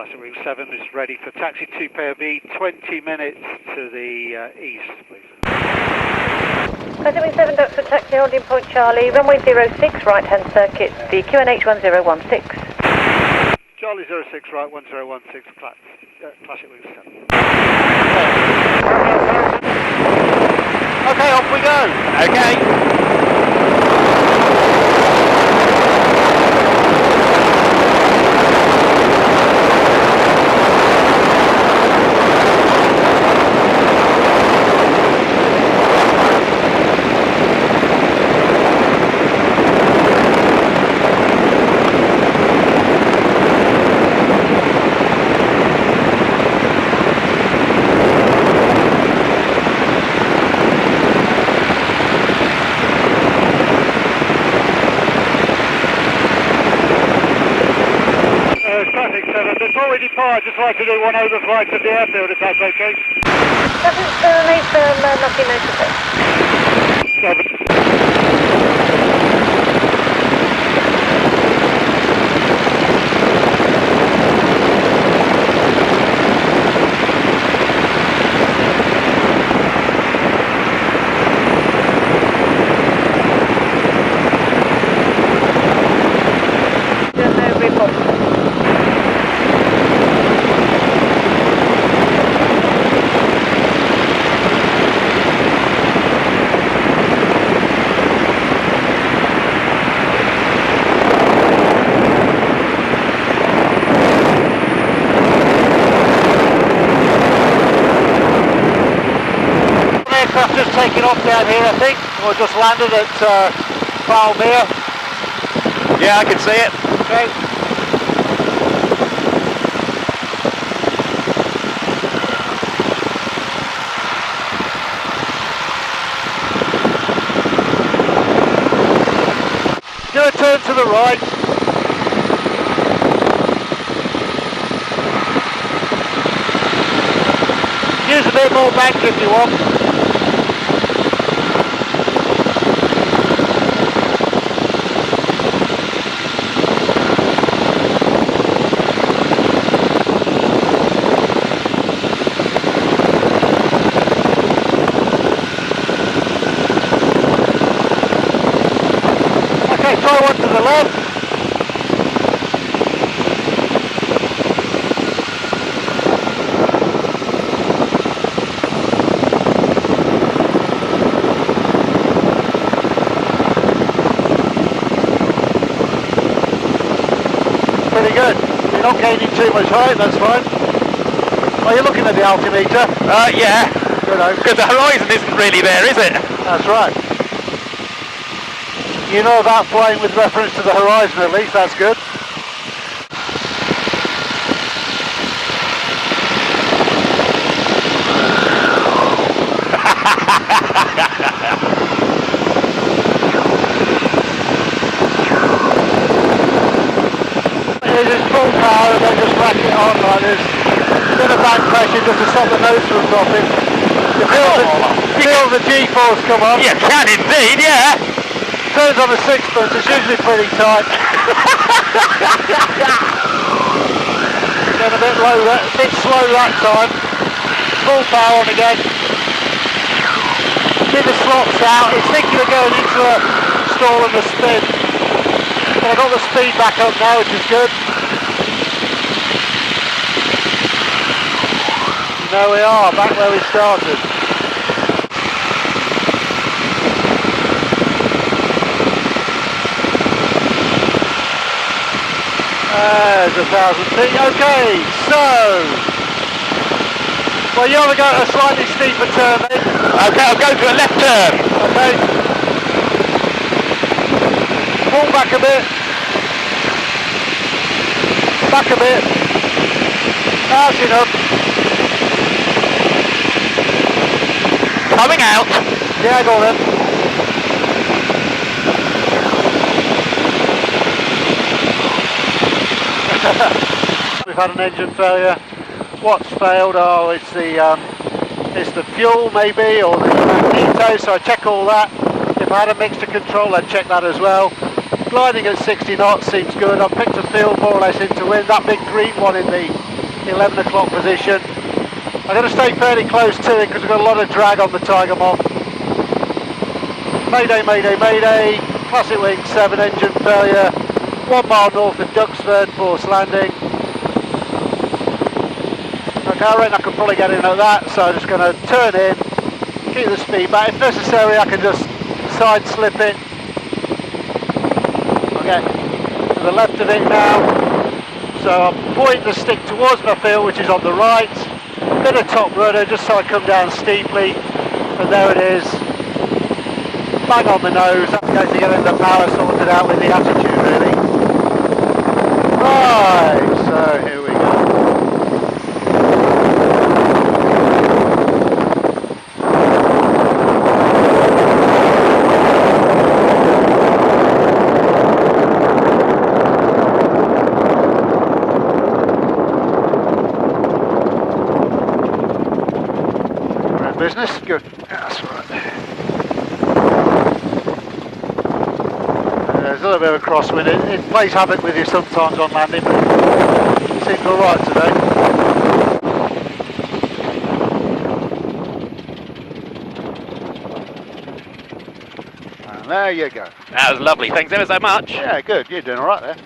Classic Wing 7 is ready for taxi to POV, 20 minutes to the east, please. Classic Wing 7 ducks for taxi holding point Charlie, runway 06, right hand circuit, the QNH 1016. Charlie 06, right 1016, Classic Wing 7. Okay, off we go. Okay. Before we depart, I'd just like to do one overflight of the airfield, if that's okay. Doesn't need nothing notified. 7. No report. Just taking off down here, I think, or just landed at Valmere. Yeah, I can see it. Okay. Do a turn to the right. Use a bit more bank if you want. Try one to the left. Pretty good. You're not gaining too much height, that's fine. Are you looking at the altimeter? Yeah. Good. Because the horizon isn't really there, is it? That's right. You know about flying with reference to the horizon at least, that's good. It is full power and then just rack it on like this. A bit of back pressure just to stop the nose from dropping. You feel the G-force come on. You can indeed, yeah. Turns on the sixpence, it's usually pretty tight. Getting a bit low, a bit slow that time. Full power on again. See the slots out. It's thinking of going into a stall and a spin. But I've got the speed back up now, which is good. There we are, back where we started. There's 1,000 feet. Okay, so well, you want to go a slightly steeper turn then? Okay, I'll go to a left turn. Okay. Pull back a bit. Back a bit. That's enough. Coming out. Yeah, go on then. We've had an engine failure. What's failed? Oh, it's the fuel maybe, or the magneto, so I check all that. If I had a mixture control, I'd check that as well. Gliding at 60 knots seems good. I've picked a field more or less into wind. That big green one in the 11 o'clock position. I'm going to stay fairly close to it because we've got a lot of drag on the Tiger Moth. Mayday, mayday, mayday. Classic Wing 7 engine failure. 1 mile north of Duxford, forced landing. Okay, I reckon I could probably get in at that, so I'm just going to turn in, keep the speed back. If necessary, I can just side slip it. Okay, to the left of it now. So I'm pointing the stick towards my field, which is on the right. Bit of top rudder, just so I come down steeply. And there it is. Bang on the nose. That's going to get the power sorted out with the attitude, really. Right, so here we go. Business, good. That's right. There's a little bit of a crosswind. It plays havoc with you sometimes on landing, but it seems alright today. And there you go. That was lovely. Thanks ever so much. Yeah, good. You're doing alright there.